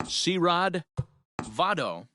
C-Rod, Vado.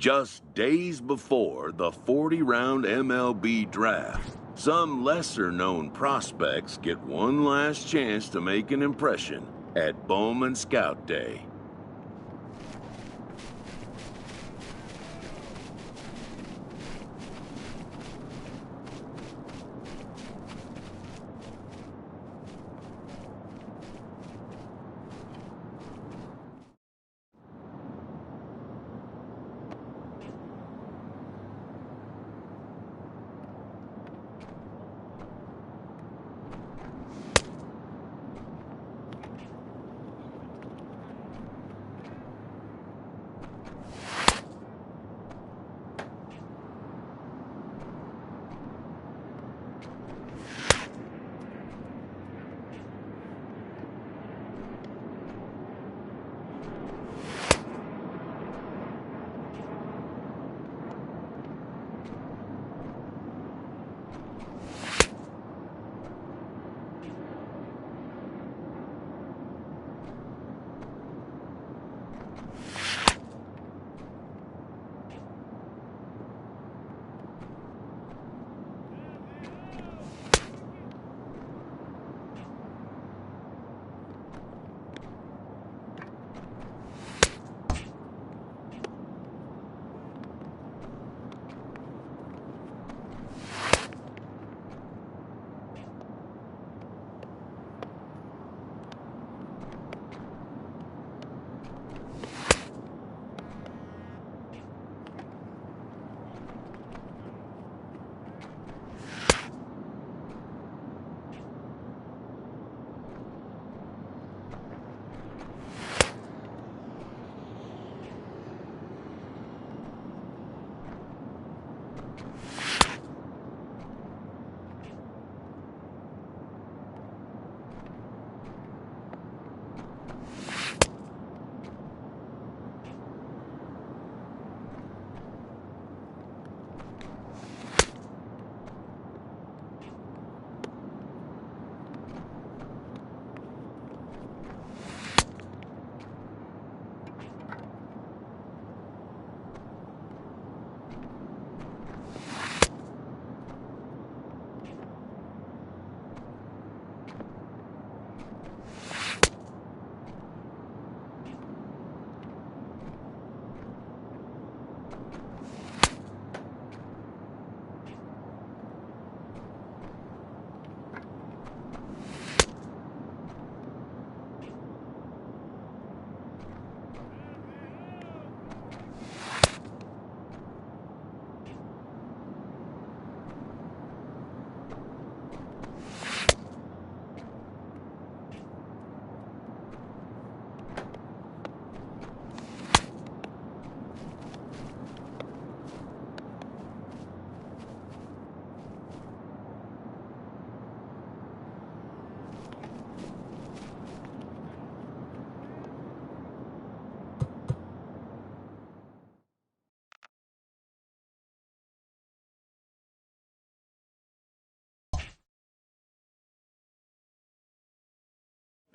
Just days before the 40-round MLB draft, some lesser-known prospects get one last chance to make an impression at Bowman Scout Day.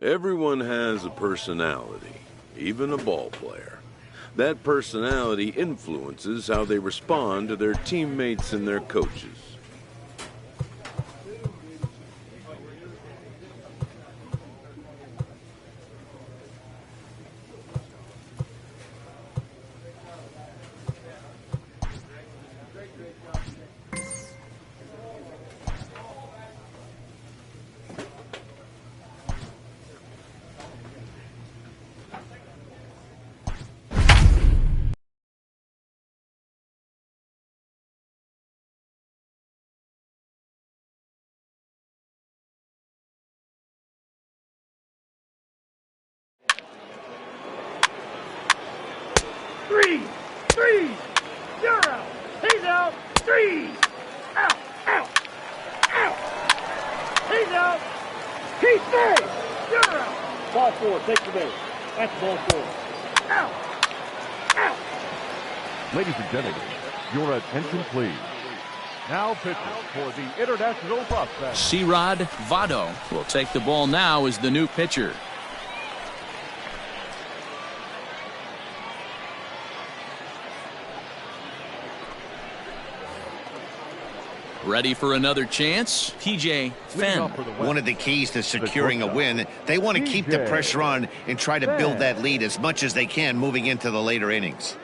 Everyone has a personality, even a ball player. That personality influences how they respond to their teammates and their coaches. Three, you're out. He's out. Three, out. He's out. He's safe. You're out. Ball four, take the base. That's ball four. Out. Ladies and gentlemen, your attention please. Now pitching for the international prospect. Ps5 Vado will take the ball now as the new pitcher. Ready for another chance? PJ Fenn. One of the keys to securing a win, they want to keep the pressure on and try to build that lead as much as they can moving into the later innings.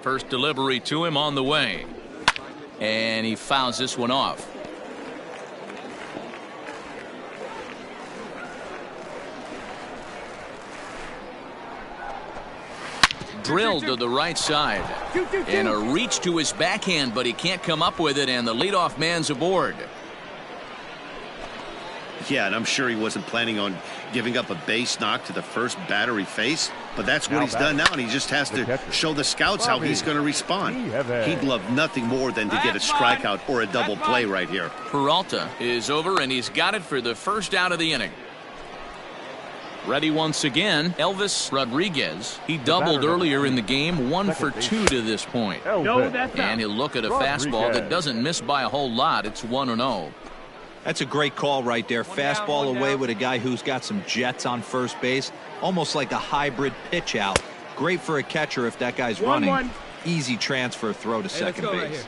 First delivery to him on the way. And he fouls this one off. Drilled to the right side. And a reach to his backhand, but he can't come up with it, and the leadoff man's aboard. Yeah, and I'm sure he wasn't planning on giving up a base knock to the first batter he faced, but that's what he's done now, and he just has to show the scouts how he's going to respond. He'd love nothing more than to get a strikeout or a double play right here. Peralta is over, and he's got it for the first out of the inning. Ready once again, Elvis Rodriguez. He doubled earlier in the game, 1 for 2 to this point. And he'll look at a fastball that doesn't miss by a whole lot. It's 1-0. That's a great call right there. Fastball away with a guy who's got some jets on first base. Almost like a hybrid pitch out. Great for a catcher if that guy's running. Easy transfer throw to second base.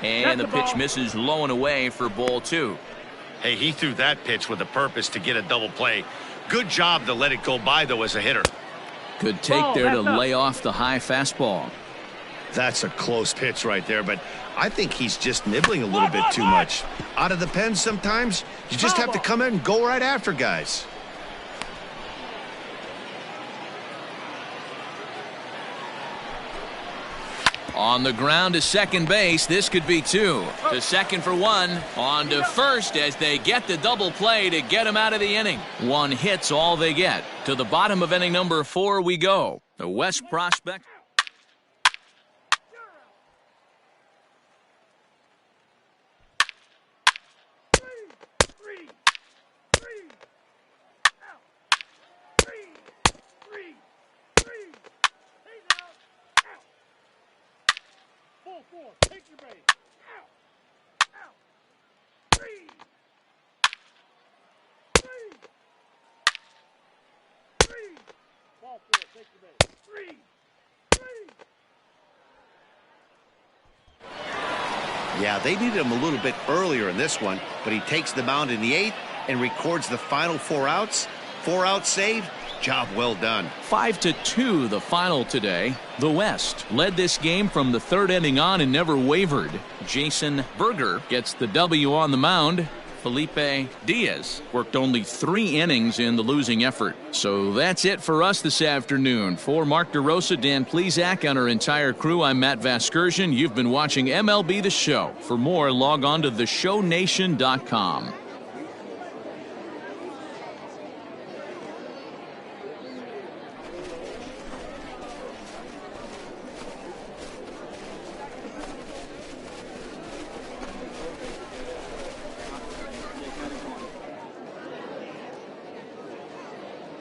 And the pitch misses low and away for ball 2. Hey, he threw that pitch with a purpose to get a double play. Good job to let it go by, though, as a hitter. Good take there to lay off the high fastball. That's a close pitch right there, but I think he's just nibbling a little bit too much. Out of the pen sometimes, you just have to come in and go right after guys. On the ground to second base. This could be 2. To second for 1. On to first as they get the double play to get him out of the inning. 1 hit's all they get. To the bottom of inning number 4 we go. The West prospect. Take your base. Out. Out. 3. 3. 3. Ball 4. Take your base. 3. 3. Yeah, they needed him a little bit earlier in this one, but he takes the mound in the 8th and records the final 4 outs. 4 out save. Job well done. 5-2 the final today. The West led this game from the 3rd inning on and never wavered. Jason Berger gets the W on the mound. Felipe Diaz worked only 3 innings in the losing effort. So that's it for us this afternoon. For Mark DeRosa, Dan Plesac, and our entire crew, I'm Matt Vasgersian. You've been watching MLB The Show. For more, log on to theshownation.com.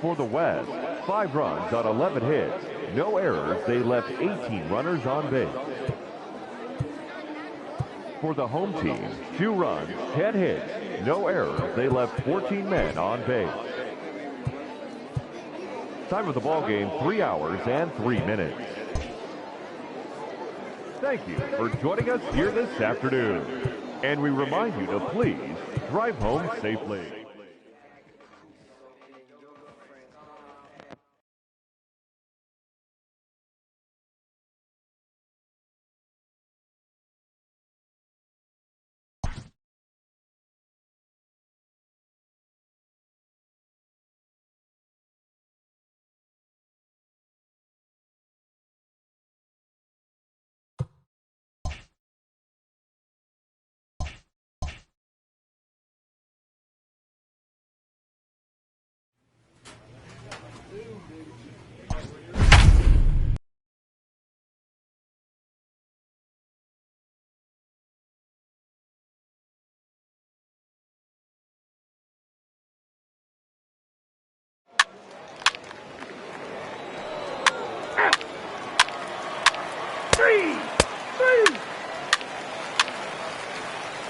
For the West, 5 runs on 11 hits, no errors. They left 18 runners on base. For the home team, 2 runs, 10 hits, no errors. They left 14 men on base. Time of the ball game, 3 hours and 3 minutes. Thank you for joining us here this afternoon. And we remind you to please drive home safely.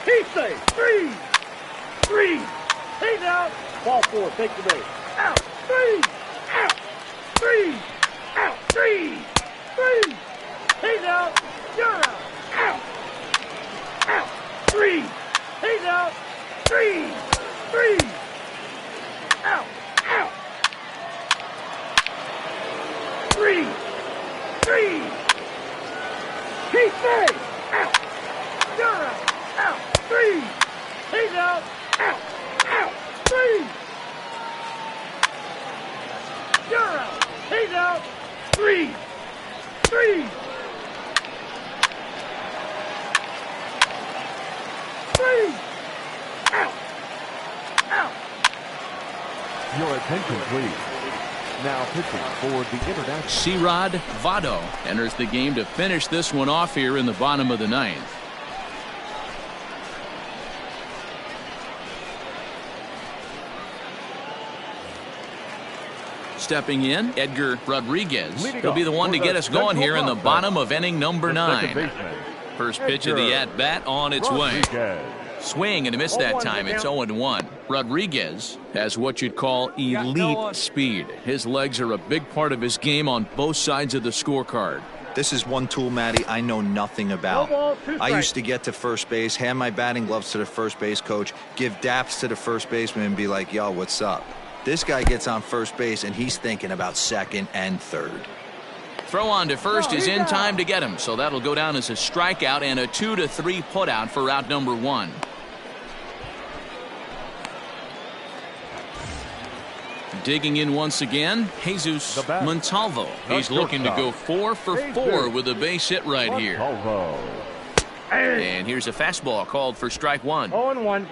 Ps5 3. He's out. Ball 4. Take the base. Out. 3. Out. 3. Out. 3. He's out. You're out. Out. Out. 3. He's out. 3. 3. Out. Out. 3. 3. Ps5. Out. You're out. Out. 3. He's out. Out. Out. 3. You're out. He's out. 3. 3. 3. Out. Out. Your attention, please. Now pitching for the international. C-Rod Votto enters the game to finish this one off here in the bottom of the ninth. Stepping in, Edgar Rodriguez. He'll be the one to get us going here in the bottom of inning number 9. First pitch of the at-bat on its way. Swing and a miss that time. It's 0-1. Rodriguez has what you'd call elite speed. His legs are a big part of his game on both sides of the scorecard. This is one tool, Matty, I know nothing about. I used to get to first base, hand my batting gloves to the first base coach, give daps to the first baseman and be like, yo, what's up? This guy gets on first base and he's thinking about second and third. Throw on to first is in time to get him, so that'll go down as a strikeout and a 2-3 putout for out number 1. Digging in once again, Jesus Montalvo. He's looking to go 4 for 4 with a base hit right here. And here's a fastball called for strike 1. 0-1.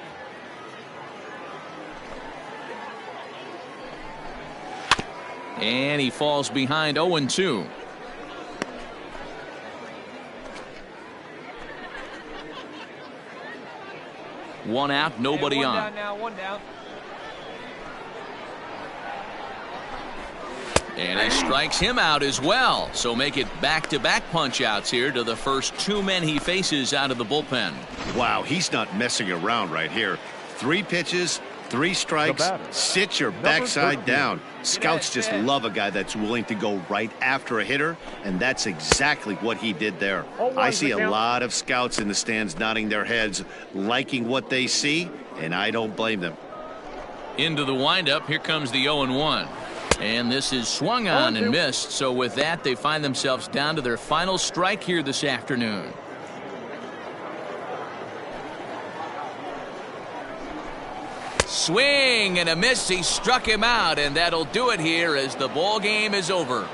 And he falls behind 0-2. One out, nobody on. One down now, one down. And he strikes him out as well. So make it back-to-back punch-outs here to the first 2 men he faces out of the bullpen. Wow, he's not messing around right here. 3 pitches, 3 strikes. Sit your backside down. Scouts just love a guy that's willing to go right after a hitter, and that's exactly what he did there. I see a lot of scouts in the stands nodding their heads, liking what they see, and I don't blame them. Into the windup, here comes the 0-1. And this is swung on and missed, so with that they find themselves down to their final strike here this afternoon. Swing and a miss. He struck him out, and that'll do it here as the ball game is over.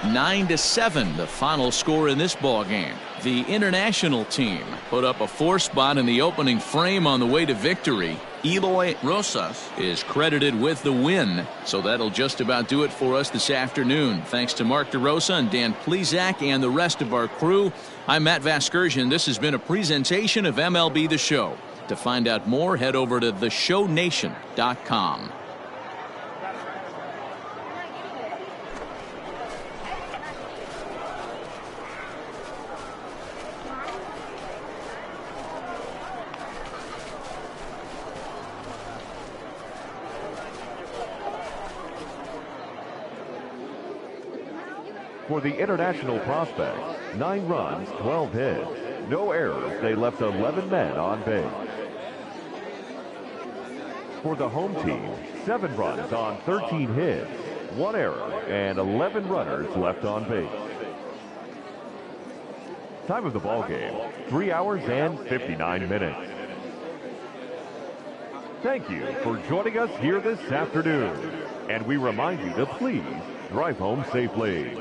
Nine to 7, the final score in this ball game. The international team put up a 4 spot in the opening frame on the way to victory. Eloy Rosas is credited with the win, so that'll just about do it for us this afternoon. Thanks to Mark DeRosa and Dan Plesac and the rest of our crew. I'm Matt Vasgersian. This has been a presentation of MLB The Show. To find out more, head over to theshownation.com. For the international prospects, 9 runs, 12 hits, no errors. They left 11 men on base. For the home team, 7 runs on 13 hits, 1 error, and 11 runners left on base. Time of the ball game, 3 hours and 59 minutes. Thank you for joining us here this afternoon, and we remind you to please drive home safely.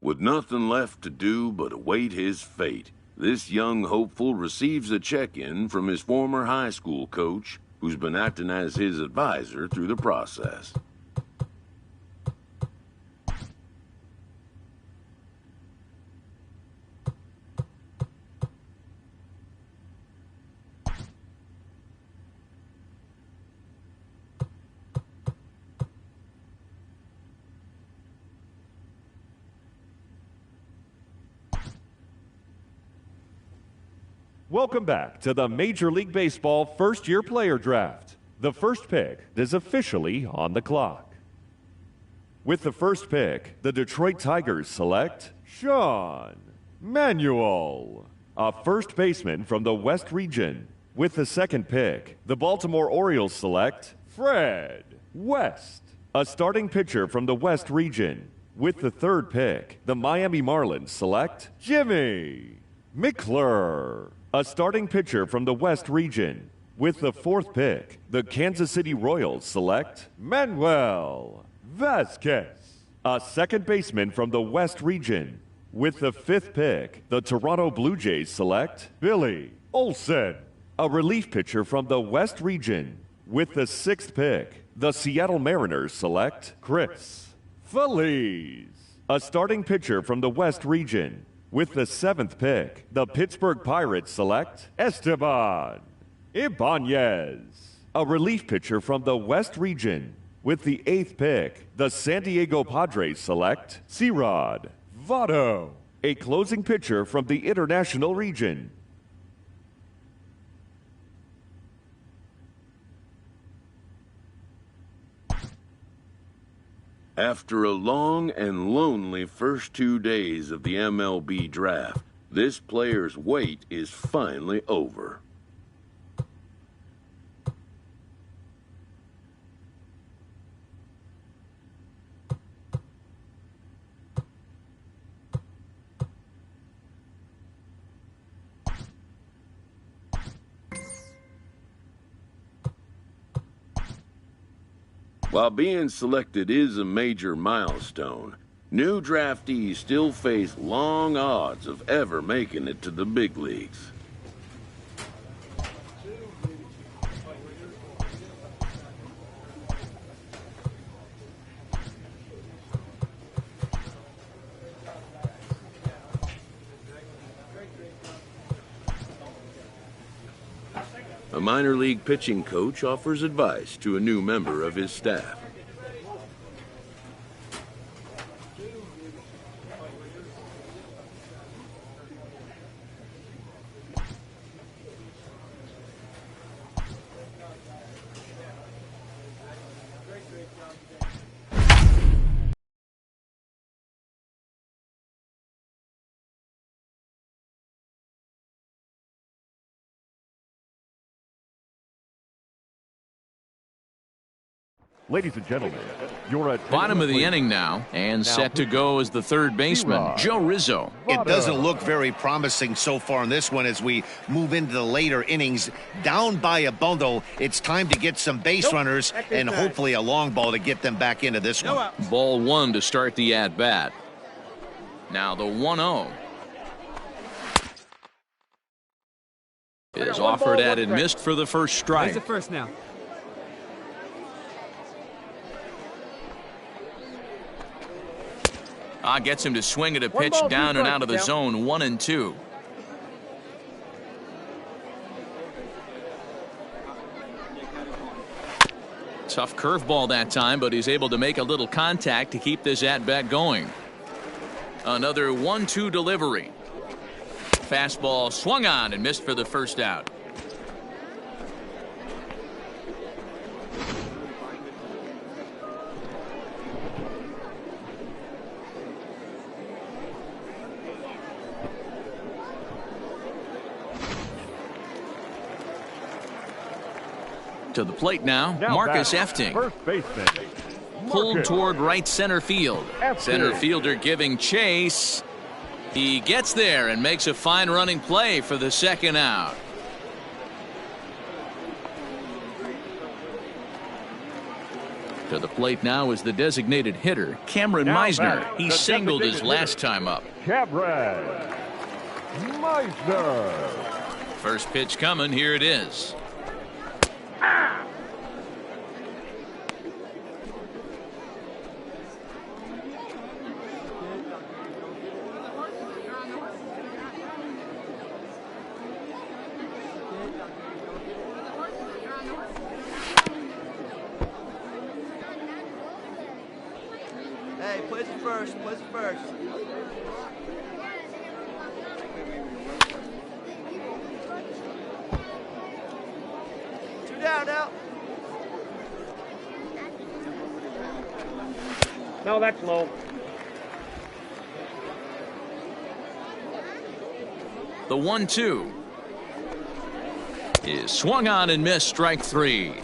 With nothing left to do but await his fate, this young hopeful receives a check-in from his former high school coach, who's been acting as his advisor through the process. Welcome back to the Major League Baseball first-year player draft. The first pick is officially on the clock. With the first pick, the Detroit Tigers select Sean Manuel, a first baseman from the West region. With the second pick, the Baltimore Orioles select Fred West, a starting pitcher from the West region. With the third pick, the Miami Marlins select Jimmy Mickler, a starting pitcher from the West region. With the fourth pick, the Kansas City Royals select Manuel Vasquez, a second baseman from the West region. With the fifth pick, the Toronto Blue Jays select Billy Olson, a relief pitcher from the West region. With the sixth pick, the Seattle Mariners select Chris Feliz, a starting pitcher from the West region. With the seventh pick, the Pittsburgh Pirates select Esteban Ibanez, a relief pitcher from the West region. With the eighth pick, the San Diego Padres select Cirod Votto, a closing pitcher from the International region. After a long and lonely first 2 days of the MLB draft, this player's wait is finally over. While being selected is a major milestone, new draftees still face long odds of ever making it to the big leagues. A minor league pitching coach offers advice to a new member of his staff. Ladies and gentlemen, you're at bottom of the inning now, and set to go is the third baseman, Joe Rizzo. It doesn't look very promising so far in this one as we move into the later innings. Down by a bundle, it's time to get some base runners and hopefully a long ball to get them back into this one. Ball one to start the at-bat. Now the 1-0. Is offered at and missed for the first strike. Where's the first now? Gets him to swing at a pitch down and out of the zone, 1-2. Tough curveball that time, but he's able to make a little contact to keep this at-bat going. Another 1-2 delivery. Fastball swung on and missed for the first out. To the plate now Marcus Efting. First baseman. Pulled toward right center field. Center fielder giving chase. He gets there and makes a fine running play for the second out. To the plate now is the designated hitter, Cameron Meisner. He singled his last time up. Cameron Meisner. First pitch coming. Here it is. Hey, place it first, place it first. Two down now. No, that's low. The 1-2 is swung on and missed. Strike three.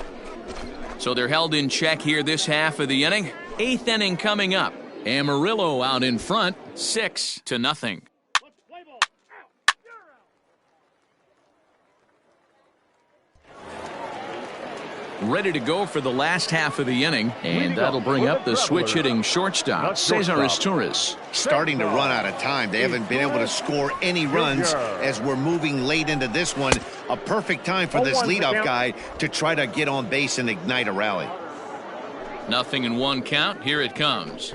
So they're held in check here this half of the inning. Eighth inning coming up. Amarillo out in front, 6-0. Ready to go for the last half of the inning, and that'll bring up the switch-hitting shortstop, Cesar Asturias. Starting to run out of time. They haven't been able to score any runs as we're moving late into this one. A perfect time for this leadoff guy to try to get on base and ignite a rally. 0-1 count. Here it comes.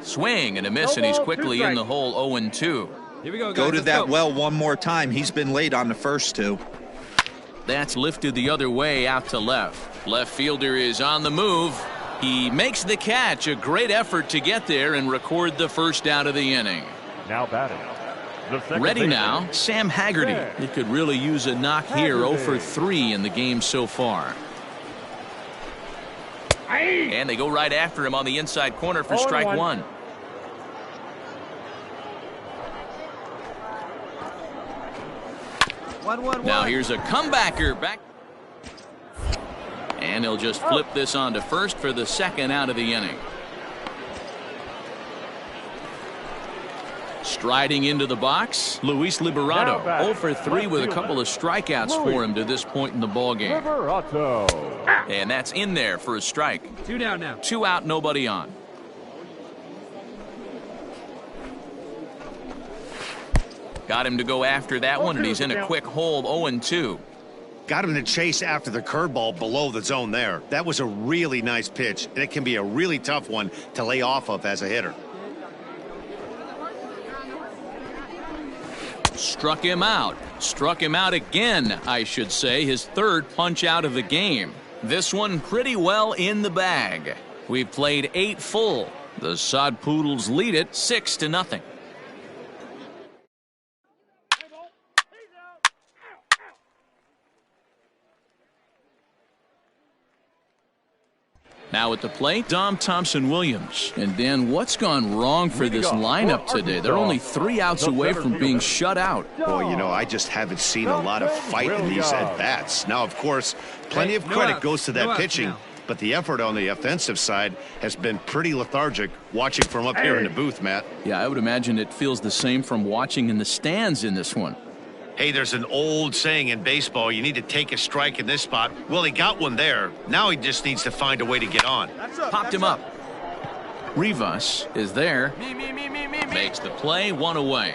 Swing and a miss, and he's quickly in the hole. 0-2. Here we go, guys. Go to that well one more time. He's been late on the first two. That's lifted the other way out to left. Left fielder is on the move. He makes the catch. A great effort to get there and record the first out of the inning. Now batting. Ready now, Sam Haggerty. He could really use a knock here. 0 for 3 in the game so far. And they go right after him on the inside corner for strike one. Now here's a comebacker back. And he'll just flip this on to first for the second out of the inning. Striding into the box, Luis Liberato. 0 for 3 with a couple of strikeouts for him to this point in the ballgame. And that's in there for a strike. 2 down now. 2 out, nobody on. Got him to go after that one, and he's in a quick hole. 0-2. Got him to chase after the curveball below the zone there. That was a really nice pitch, and it can be a really tough one to lay off of as a hitter. Struck him out. Struck him out again, I should say. His third punch out of the game. This one pretty well in the bag. We've played 8 full. The Sod Poodles lead it 6-0. Now at the plate, Dom Thompson-Williams. And Dan, what's gone wrong for this lineup today? They're only 3 outs away from being shut out. Boy, you know, I just haven't seen a lot of fight in these at-bats. Now, of course, plenty of credit goes to that pitching, but the effort on the offensive side has been pretty lethargic watching from up here in the booth, Matt. Yeah, I would imagine it feels the same from watching in the stands in this one. Hey, there's an old saying in baseball, you need to take a strike in this spot. Well, he got one there. Now he just needs to find a way to get on. Popped him up. Rivas is there. Makes the play, 1 away.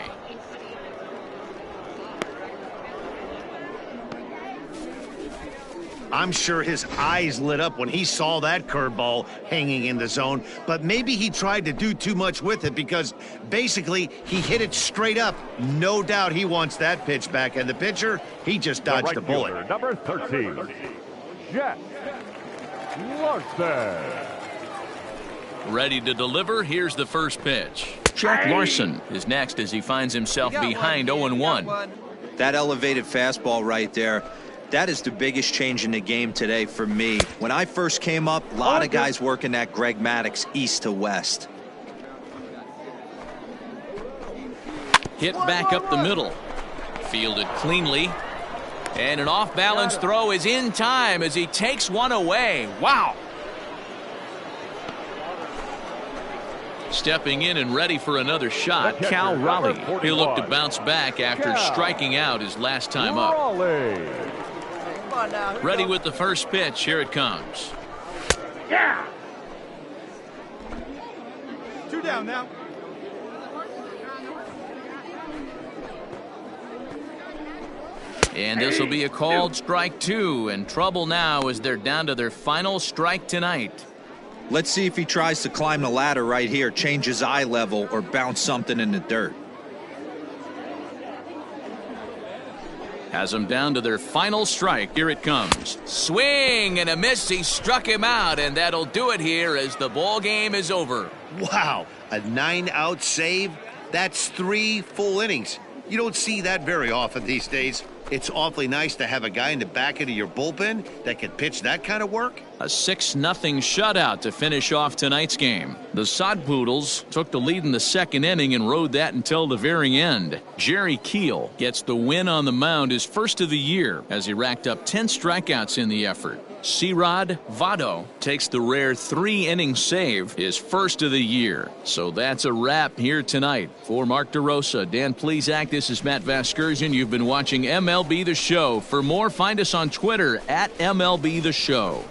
I'm sure his eyes lit up when he saw that curveball hanging in the zone, but maybe he tried to do too much with it because basically he hit it straight up. No doubt he wants that pitch back, and the pitcher, he just dodged the bullet. Fielder, number 13, Jack Larson. Ready to deliver. Here's the first pitch. Jack Larson is next as he finds himself behind 0-1. That elevated fastball right there. That is the biggest change in the game today for me. When I first came up, a lot of guys working that Greg Maddux east to west. Hit back up the middle. Fielded cleanly. And an off-balance throw is in time as he takes one away. Wow. Stepping in and ready for another shot, Cal Raleigh. He'll look to bounce back after striking out his last time up. Ready with the first pitch. Here it comes. Yeah. 2 down now. And this will be a called strike 2, and trouble now as they're down to their final strike tonight. Let's see if he tries to climb the ladder right here, change his eye level, or bounce something in the dirt. Has them down to their final strike. Here it comes. Swing and a miss. He struck him out, and that'll do it here as the ball game is over. Wow, a 9-out save? That's 3 full innings. You don't see that very often these days. It's awfully nice to have a guy in the back end of your bullpen that can pitch that kind of work. A 6-0 shutout to finish off tonight's game. The Sod Poodles took the lead in the second inning and rode that until the very end. Jerry Keel gets the win on the mound, his first of the year, as he racked up 10 strikeouts in the effort. Ps5 Votto takes the rare 3-inning save, his first of the year. So that's a wrap here tonight. For Mark DeRosa, Dan Plesac, this is Matt Vasgersian. You've been watching MLB The Show. For more, find us on Twitter at MLB The Show.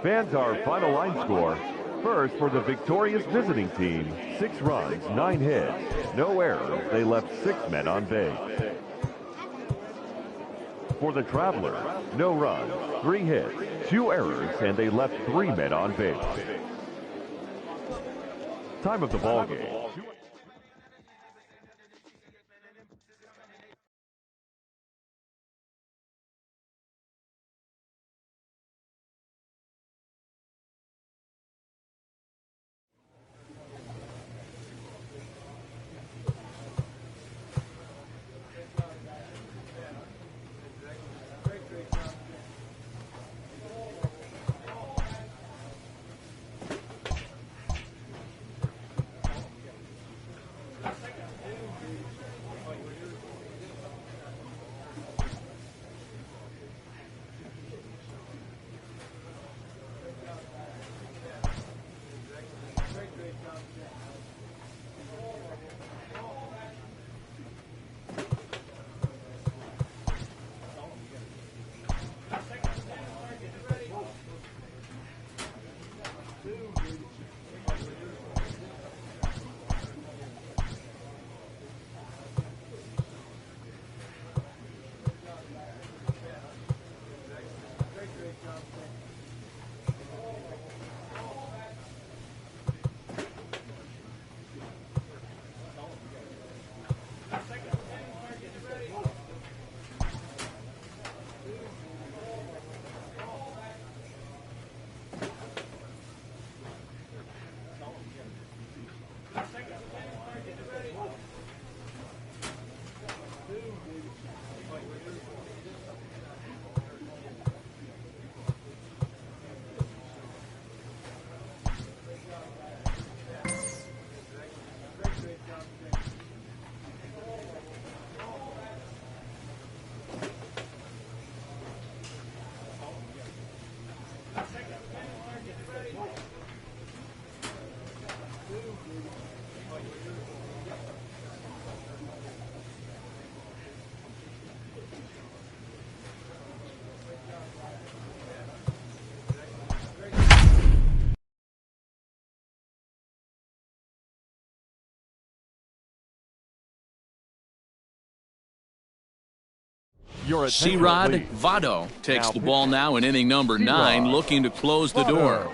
Fans, our final line score. First, for the victorious visiting team, 6 runs, 9 hits, no errors. They left 6 men on base. For the Travelers, no runs, 3 hits, 2 errors, and they left 3 men on base. Time of the ball game. Ps5 Votto takes the ball now in inning number 9, looking to close the door.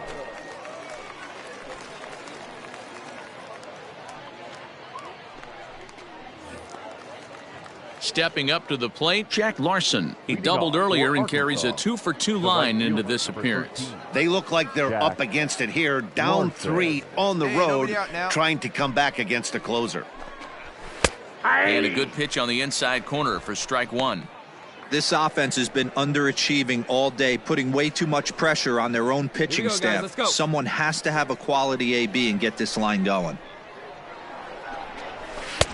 Stepping up to the plate, Jack Larson. He doubled earlier and carries a 2-for-2 line into this appearance. They look like they're up against it here, down 3 on the road, trying to come back against a closer. And a good pitch on the inside corner for strike 1. This offense has been underachieving all day, putting way too much pressure on their own pitching staff. Someone has to have a quality AB and get this line going.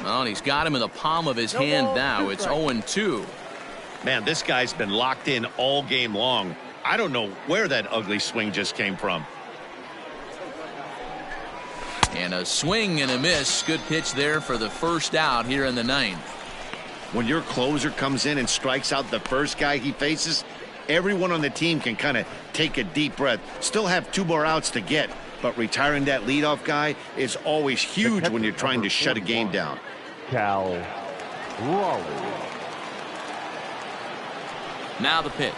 Well, and he's got him in the palm of his hand now. It's 0-2. Man, this guy's been locked in all game long. I don't know where that ugly swing just came from. And a swing and a miss. Good pitch there for the first out here in the 9th. When your closer comes in and strikes out the first guy he faces, everyone on the team can kind of take a deep breath, still have 2 more outs to get, but retiring that leadoff guy is always huge when you're trying to shut a game down. Cal Raleigh. Now the pitch.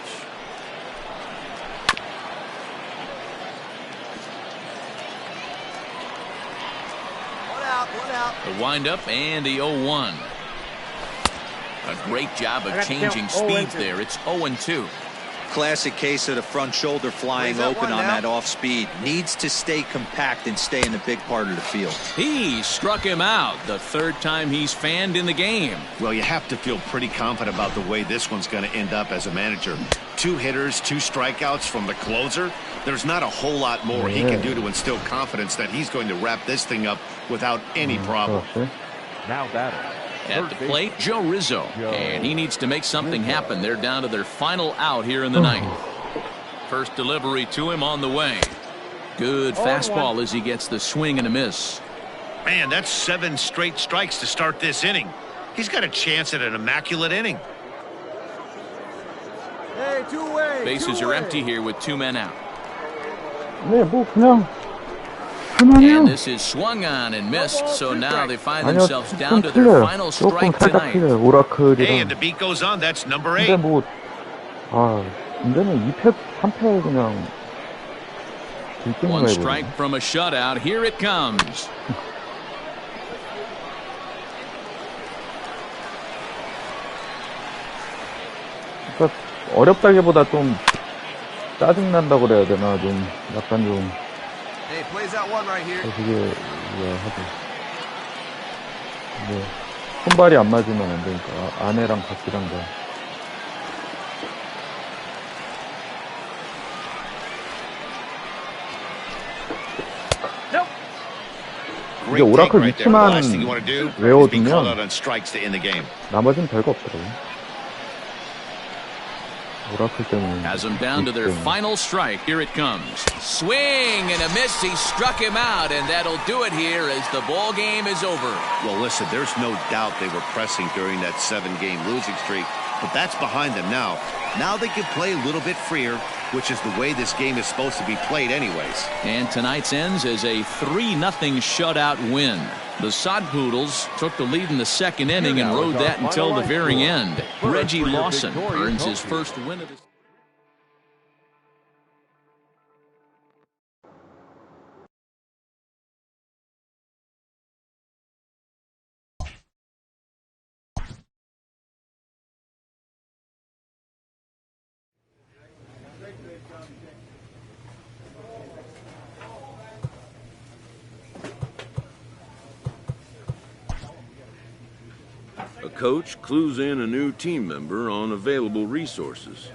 One out. The windup and the 0-1. A great job of changing speeds there. It's 0-2. Classic case of the front shoulder flying open on that off speed. Needs to stay compact and stay in the big part of the field. He struck him out the 3rd time he's fanned in the game. Well, you have to feel pretty confident about the way this one's going to end up as a manager. 2 hitters, 2 strikeouts from the closer. There's not a whole lot more he can do to instill confidence that he's going to wrap this thing up without any problem. Now batting. At the plate, Joe Rizzo. And he needs to make something happen. They're down to their final out here in the 9th. First delivery to him on the way. Good fastball as he gets the swing and a miss. Man, that's 7 straight strikes to start this inning. He's got a chance at an immaculate inning. Hey, two-way. Bases are empty here with 2 men out. And this is swung on and missed, so now they find themselves down to their final strike tonight. Hey, and the beat goes on. That's number 8. 문제는 2패, 3패 그냥 1 strike from a shutout. Here it comes. 그러니까 어렵다기보다 좀 짜증난다고 그래야 되나, 좀 약간 좀 Hey, plays that one right here. 그게 하죠. 네, 손발이 안 맞으면 안 되니까 아내랑 같이랑 다. 이게 오라클 위치만 외워두면 나머지는 별거 없더라고요. Has him down to their final strike. Here it comes. Swing and a miss. He struck him out, and that'll do it here as the ball game is over. Well, listen, there's no doubt they were pressing during that 7-game losing streak, but that's behind them now. Now they can play a little bit freer, which is the way this game is supposed to be played anyways. And tonight's ends as a 3-0 shutout win. The Sod Poodles took the lead in the 2nd inning and rode that until the very end. Reggie Lawson earns his first win of the A coach clues in a new team member on available resources.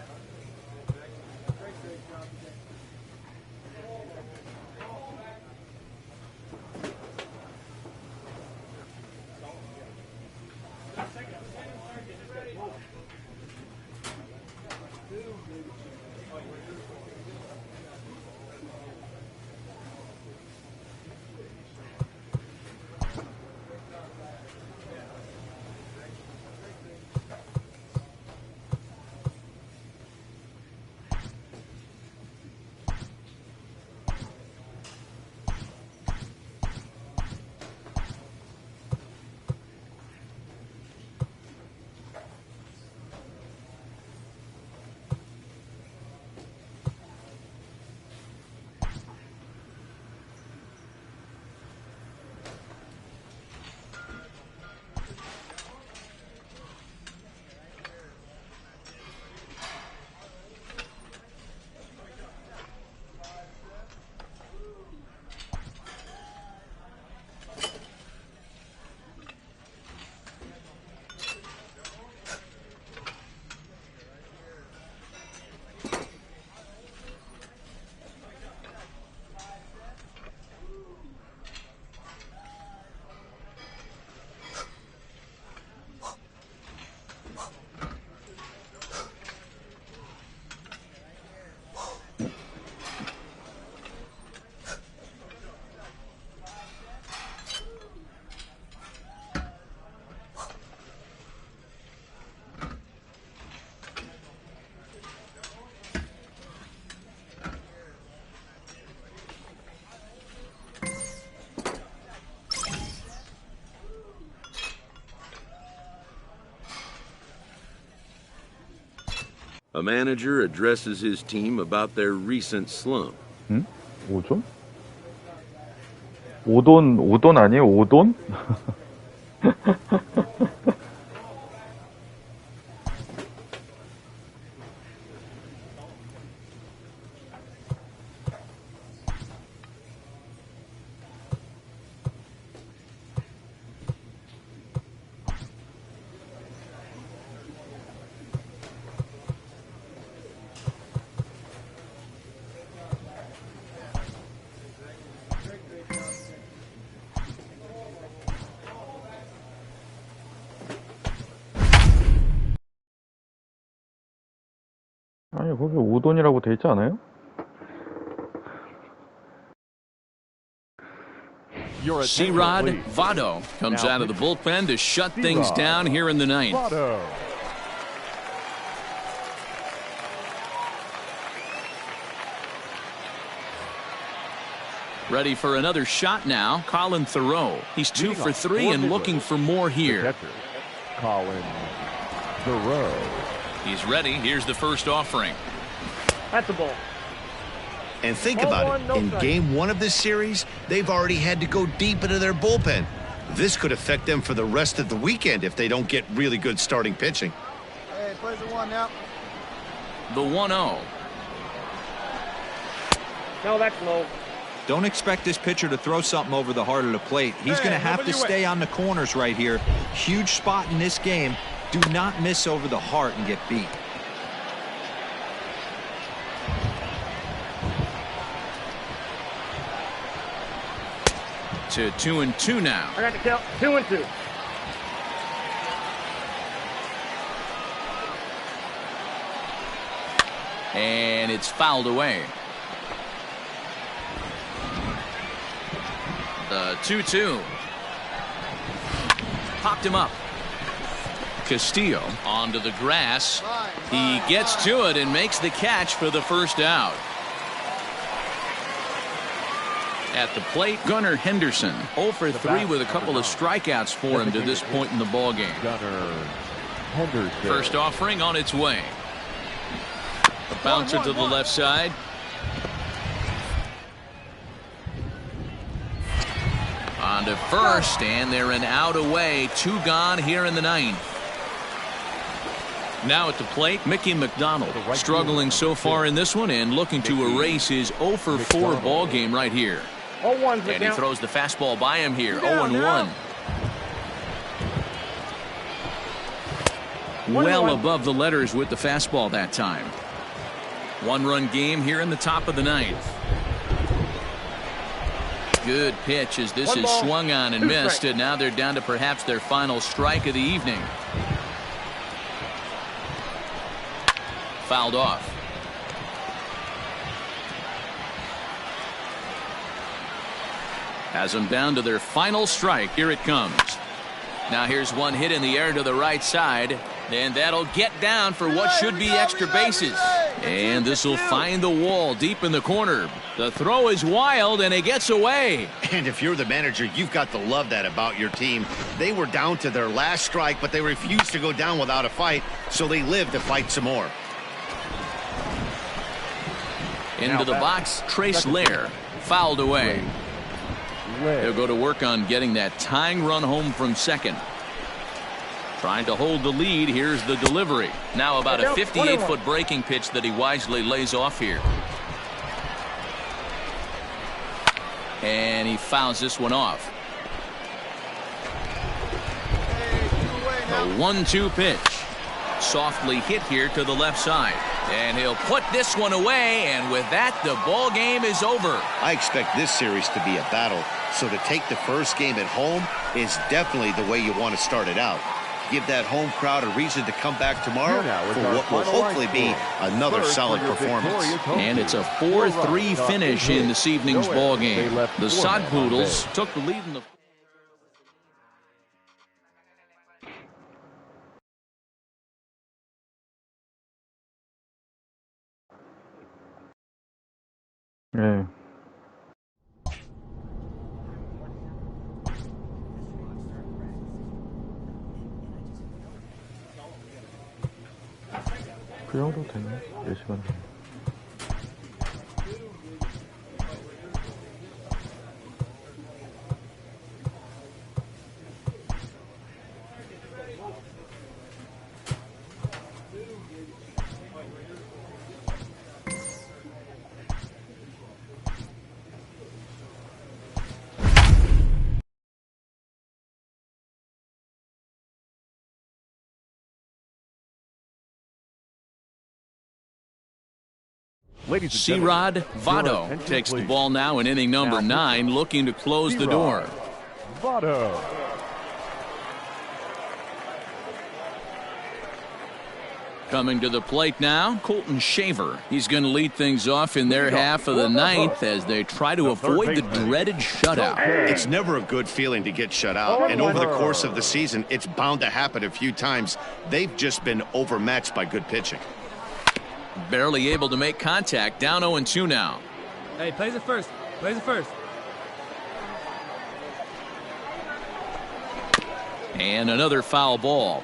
A manager addresses his team about their recent slump. 응? 오존? 오돈 아니에요? 오돈? 아니 거기 오돈이라고 돼 있지 않아요? C-Rod Votto comes out of the bullpen to shut things down here in the ninth. Ready for another shot now. Colin Thoreau. He's 2 for 3 and looking for more here. Colin Thoreau. He's ready. Here's the first offering. That's a ball. And think about it. In game 1 of this series, they've already had to go deep into their bullpen. This could affect them for the rest of the weekend if they don't get really good starting pitching. Hey, plays the 1 now. The 1-0. No, that's low. Don't expect this pitcher to throw something over the heart of the plate. He's going to have to stay on the corners right here. Huge spot in this game. Do not miss over the heart and get beat. To 2-2 now. I got to count 2-2. And it's fouled away. The 2-2. Popped him up. Castillo onto the grass. He gets to it and makes the catch for the first out. At the plate, Gunnar Henderson 0 for 3 with a couple of strikeouts for him to this point in the ballgame. Gunnar Henderson. First offering on its way. A bouncer to the left side. On to first, and they're an out away. 2 gone here in the ninth. Now at the plate, Mickey McDonald struggling so far in this one and looking to erase his 0 for 4 ball game right here. And he throws the fastball by him here. 0-1. Well above the letters with the fastball that time. 1-run game here in the top of the ninth. Good pitch as this is swung on and missed, and now they're down to perhaps their final strike of the evening. Fouled off. Has them down to their final strike. Here it comes. Now here's one hit in the air to the right side, and that'll get down for what should be extra bases. And this will find the wall deep in the corner. The throw is wild, and it gets away. And if you're the manager, you've got to love that about your team. They were down to their last strike, but they refused to go down without a fight, so they lived to fight some more. Into the box, Trace Lair, fouled away. He'll go to work on getting that tying run home from second. Trying to hold the lead. Here's the delivery. Now about a 58-foot breaking pitch that he wisely lays off here. And he fouls this one off. The 1-2 pitch. Softly hit here to the left side. And he'll put this one away, and with that, the ball game is over. I expect this series to be a battle, so to take the first game at home is definitely the way you want to start it out. Give that home crowd a reason to come back tomorrow for what will hopefully be another solid performance. And it's a 4-3 finish in this evening's ball game. The Sod Poodles took the lead in the 네. 쉬어도 되나? 4시간. C-Rod Votto takes the ball now in inning number 9, looking to close the door. Votto. Coming to the plate now, Colton Shaver. He's going to lead things off in their half of the ninth as they try to avoid the dreaded shutout. It's never a good feeling to get shut out, and over the course of the season, it's bound to happen a few times. They've just been overmatched by good pitching. Barely able to make contact, down 0-2 now. Hey, plays it first. Plays it first. And another foul ball.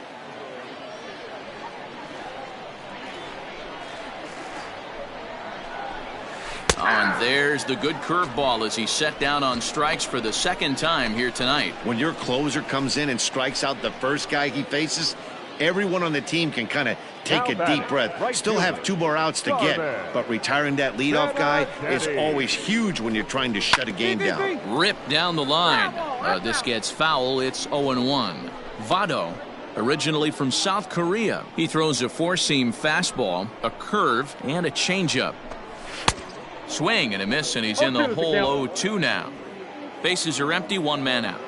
And there's the good curveball as he set down on strikes for the second time here tonight. When your closer comes in and strikes out the first guy he faces, everyone on the team can kind of take a deep breath. Still have 2 more outs to get, but retiring that leadoff guy is always huge when you're trying to shut a game down. Ripped down the line. This gets foul. It's 0-1. Votto, originally from South Korea. He throws a 4-seam fastball, a curve, and a changeup. Swing and a miss, and he's in the hole 0-2 now. Bases are empty, 1 man out.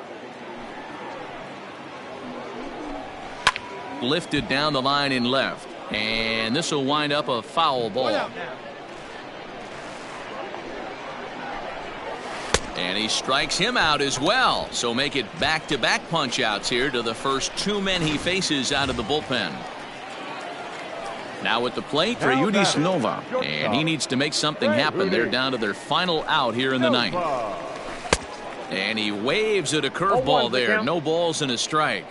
Lifted down the line in left, and this will wind up a foul ball. And he strikes him out as well, so make it back-to-back punch outs here to the first 2 men he faces out of the bullpen. Now at the plate, Treyudis Nova, and he needs to make something happen. They're down to their final out here in the ninth. And he waves at a curveball there. No balls and a strike.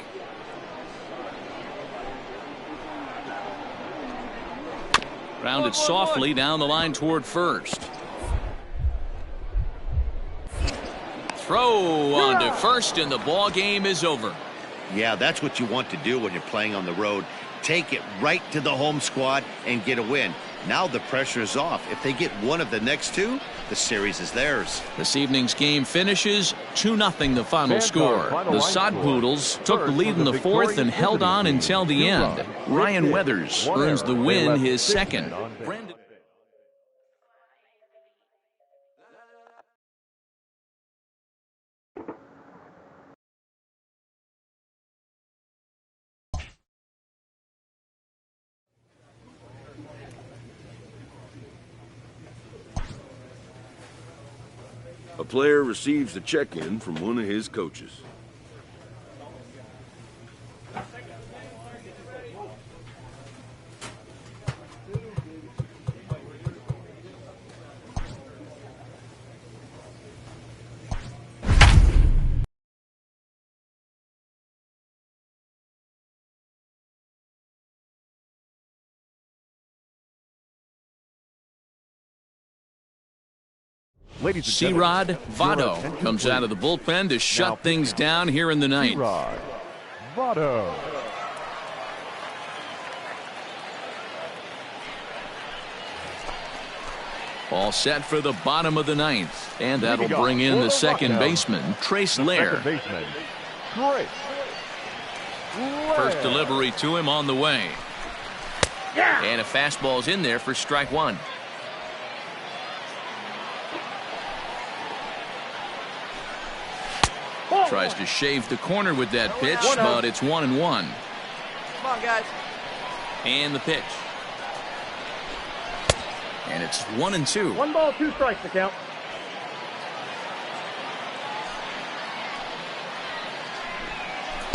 Grounded softly down the line toward first. Throw on to first, and the ball game is over. Yeah, that's what you want to do when you're playing on the road. Take it right to the home squad and get a win. Now the pressure is off. If they get one of the next 2, the series is theirs. This evening's game finishes 2-0 the final score. The Sod Poodles took the lead in the 4th and held on until the end. Ryan Weathers earns the win, his second. A player receives a check-in from one of his coaches. C-Rod Votto comes out of the bullpen to shut things down here in the ninth. C-Rod Votto. All set for the bottom of the ninth, and that'll bring in the second baseman, Trace Lair. First delivery to him on the way. And a fastball's in there for strike 1. Tries to shave the corner with that pitch, but it's 1-1. Come on, guys. And the pitch. And it's 1-2. 1 ball, 2 strikes to count.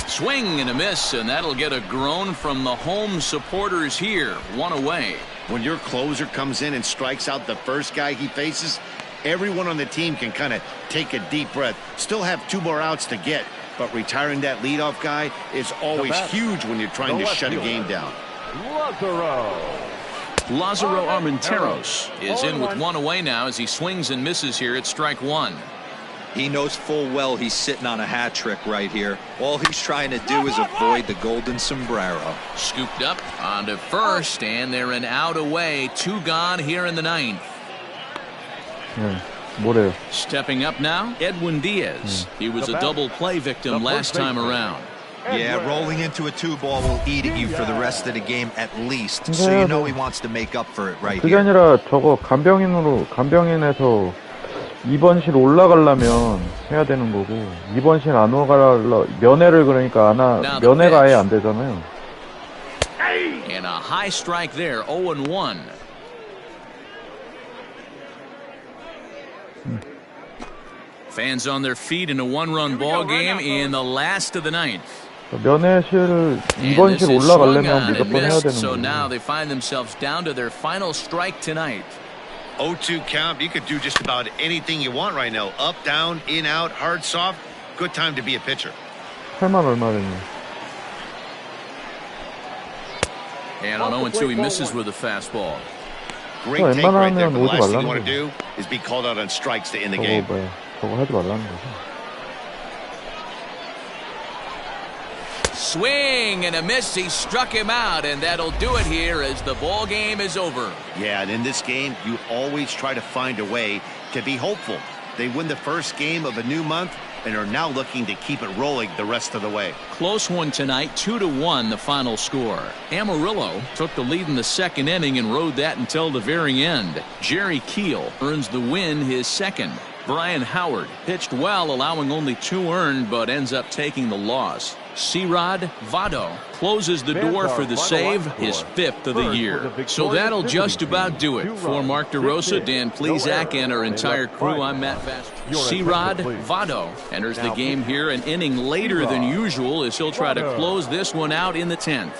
Swing and a miss, and that'll get a groan from the home supporters here. 1 away. When your closer comes in and strikes out the first guy he faces, everyone on the team can kind of take a deep breath. Still have 2 more outs to get, but retiring that leadoff guy is always huge when you're trying to shut a game down. Lázaro Armenteros is in with one away now as he swings and misses here at strike one. He knows full well he's sitting on a hat trick right here. All he's trying to do is avoid the golden sombrero. Scooped up onto first, and they're an out away. 2 gone here in the ninth. 뭐래요? Stepping up now, Edwin Diaz. He was a double play victim last time around. Yeah, rolling into a 2-ball will eat at you for the rest of the game at least. So you know he wants to make up for it right 그게 here. 아니라 저거 간병인에서 2번실 올라가려면 해야 되는 거고 2번실 안 올라가려 면회를 그러니까 면회가 아예 안 되잖아요. And a high strike there, 0-1. Fans on their feet in a 1-run ball game in the last of the ninth. 면회실 2번실 올라가려면 무조건 해야 되는 So 거고. now they find themselves down to their final strike tonight. 0-2 count. You could do just about anything you want right now. Up, down, in, out, hard, soft. Good time to be a pitcher. 8만 얼마 됐네. And on 0-2 he misses with a fastball. Great take right there. The last thing you want to do is be called out on strikes to end the game. 저거 하지 말라는 거죠. Swing and a miss. He struck him out, and that'll do it here as the ball game is over. Yeah, and in this game, you always try to find a way to be hopeful. They win the first game of a new month and are now looking to keep it rolling the rest of the way. Close one tonight, 2-1 the final score. Amarillo took the lead in the second inning and rode that until the very end. Jerry Keel earns the win, his second. Brian Howard pitched well, allowing only 2 earned, but ends up taking the loss. Sirad Vado closes the door for the save, his 5th of the year. So that'll just about do it. For Mark DeRosa, Dan Plesac, and our entire crew, I'm Matt Fast. Sirad Vado enters the game here an inning later than usual as he'll try to close this one out in the 10th.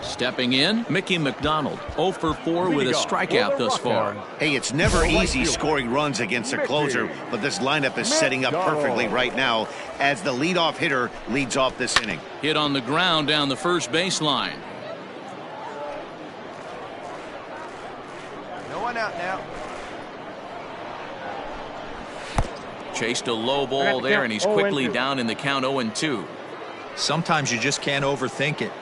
Stepping in, Mickey McDonald, 0 for 4 with a strikeout thus far. Hey, it's never easy scoring runs against a closer, but this lineup is setting up perfectly right now as the leadoff hitter leads off this inning. Hit on the ground down the first baseline. No one out now. Chased a low ball there, and he's quickly down in the count 0-2. Sometimes you just can't overthink it.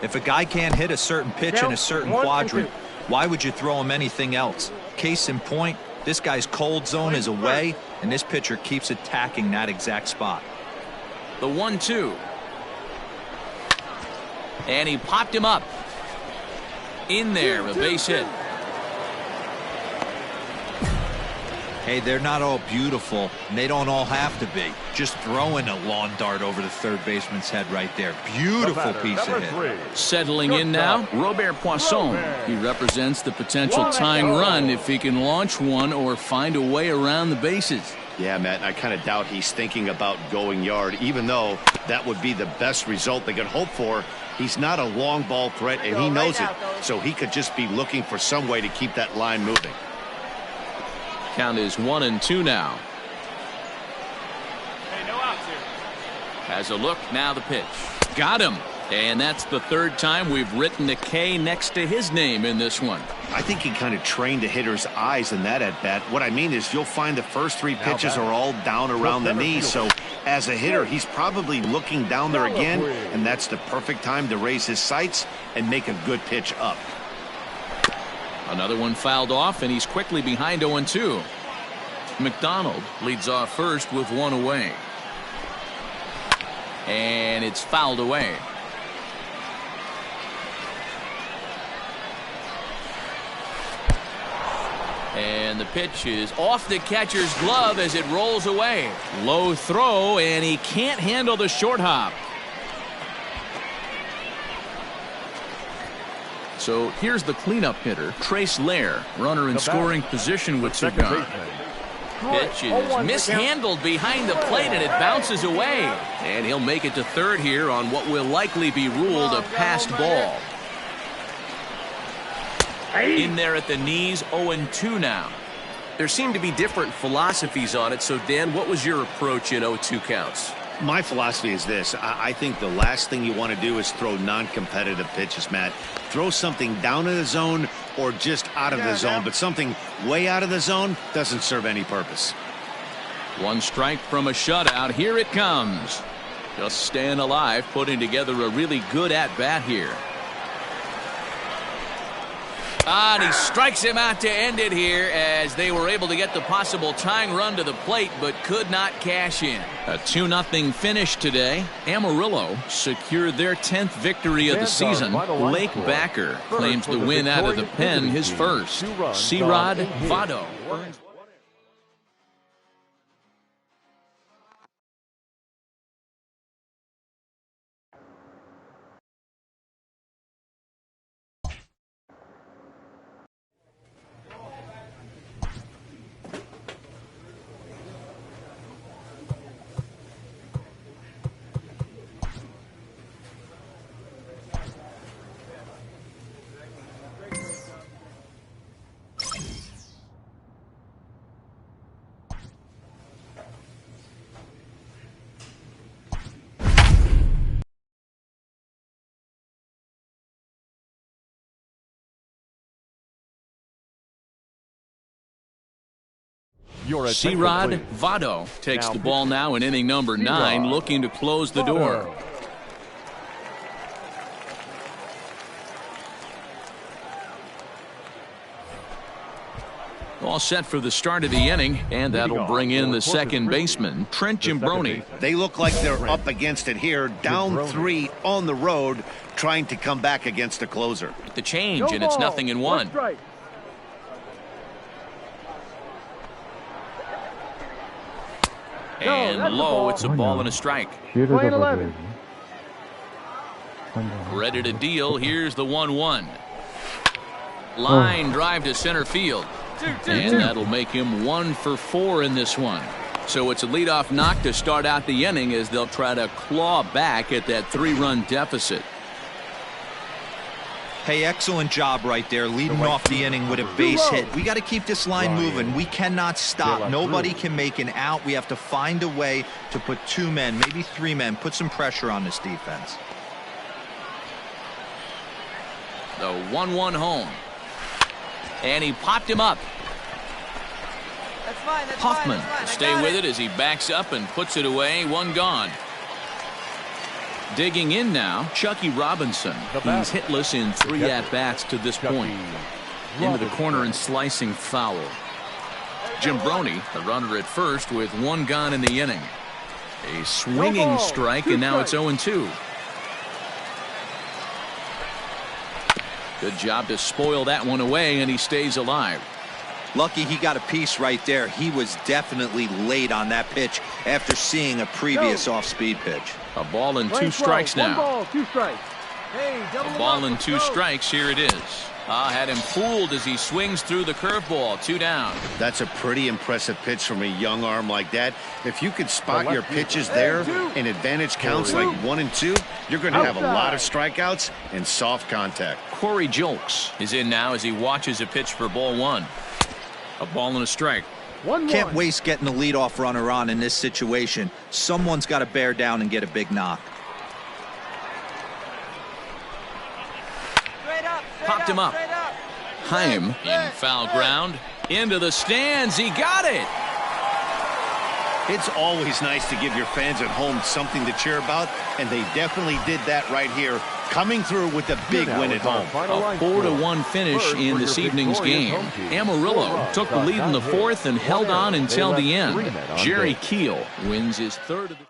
If a guy can't hit a certain pitch in a certain quadrant, why would you throw him anything else? Case in point, this guy's cold zone is away, and this pitcher keeps attacking that exact spot. The 1-2. And he popped him up. In there, a base hit. Hey, they're not all beautiful, and they don't all have to be. Just throwing a lawn dart over the third baseman's head right there. Beautiful piece of hit. Settling in now, Robert Poisson. He represents the potential tying run if he can launch one or find a way around the bases. Yeah, Matt, I kind of doubt he's thinking about going yard, even though that would be the best result they could hope for. He's not a long ball threat, and he knows it, so he could just be looking for some way to keep that line moving. Count is 1-2 now. Hey, no outs here. Has a look, now the pitch. Got him. And that's the 3rd time we've written a K next to his name in this one. I think he kind of trained the hitter's eyes in that at-bat. What I mean is you'll find the first 3 pitches are all down around the knees. So as a hitter, he's probably looking down there again, and that's the perfect time to raise his sights and make a good pitch up. Another one fouled off, and he's quickly behind 0-2. McDonald leads off first with 1 away. And it's fouled away. And the pitch is off the catcher's glove as it rolls away. Low throw, and he can't handle the short hop. So here's the cleanup hitter, Trace Lair, runner in scoring position with 2 gone. Pitch is mishandled behind the plate, and it bounces away. And he'll make it to 3rd here on what will likely be ruled a passed ball. In there at the knees, 0-2 now. There seem to be different philosophies on it, so Dan, what was your approach in 0-2 counts? My philosophy is this. I think the last thing you want to do is throw non-competitive pitches, Matt. Throw something down in the zone or just out of the zone, but something way out of the zone doesn't serve any purpose. One strike from a shutout. Here it comes. Just staying alive, putting together a really good at-bat here. And he strikes him out to end it here as they were able to get the possible tying run to the plate but could not cash in. A 2-0 finish today. Amarillo secured their 10th victory of the season. Blake Backer claims the win out of the pen, his first. Ps5 Vado. Ps5 Vado takes the ball now in inning number 9, looking to close the door. All set for the start of the inning, and that'll bring in the second baseman, Trent Jimbroni. They look like they're up against it here, down 3 on the road, trying to come back against a closer. The change, and it's 0-1. And low, it's a ball and a strike. Ready to deal. Here's the 1-1. Line drive to center field. And that'll make him 1 for 4 in this one. So it's a leadoff knock to start out the inning as they'll try to claw back at that 3-run deficit. Hey, excellent job right there, leading off the inning with a base hit. We got to keep this line moving. We cannot stop. Nobody can make an out. We have to find a way to put 2 men, maybe 3 men, put some pressure on this defense. The 1-1 home. And he popped him up. That's fine, Hoffman fine. Stay with it as he backs up and puts it away. 1 gone. Digging in now, Chucky Robinson. He's hitless in 3 at-bats to this point. Into the corner and slicing foul. Jimbroni, the runner at first, with 1 gone in the inning. A swinging strike, and now it's 0-2. Good job to spoil that one away, and he stays alive. Lucky he got a piece right there. He was definitely late on that pitch after seeing a previous off-speed pitch. A ball and 2 strikes now. 1 ball, 2 strikes. Hey, A ball and 2 strikes. Here it is. Had him fooled as he swings through the curveball. 2 down. That's a pretty impressive pitch from a young arm like that. If you could spot your pitches there in advantage counts like 1 and 2, you're going to have a lot of strikeouts and soft contact. Corey Julks is in now as he watches a pitch for ball 1. A ball and a strike. Can't waste getting the leadoff runner on in this situation. Someone's got to bear down and get a big knock. Popped him up. Heim in foul ground. Into the stands. He got it. It's always nice to give your fans at home something to cheer about, and they definitely did that right here, coming through with a big win at home. A 4-1 finish in this evening's game. Amarillo took the lead in the 4th and held on until the end. Jerry Keel wins his 3rd of the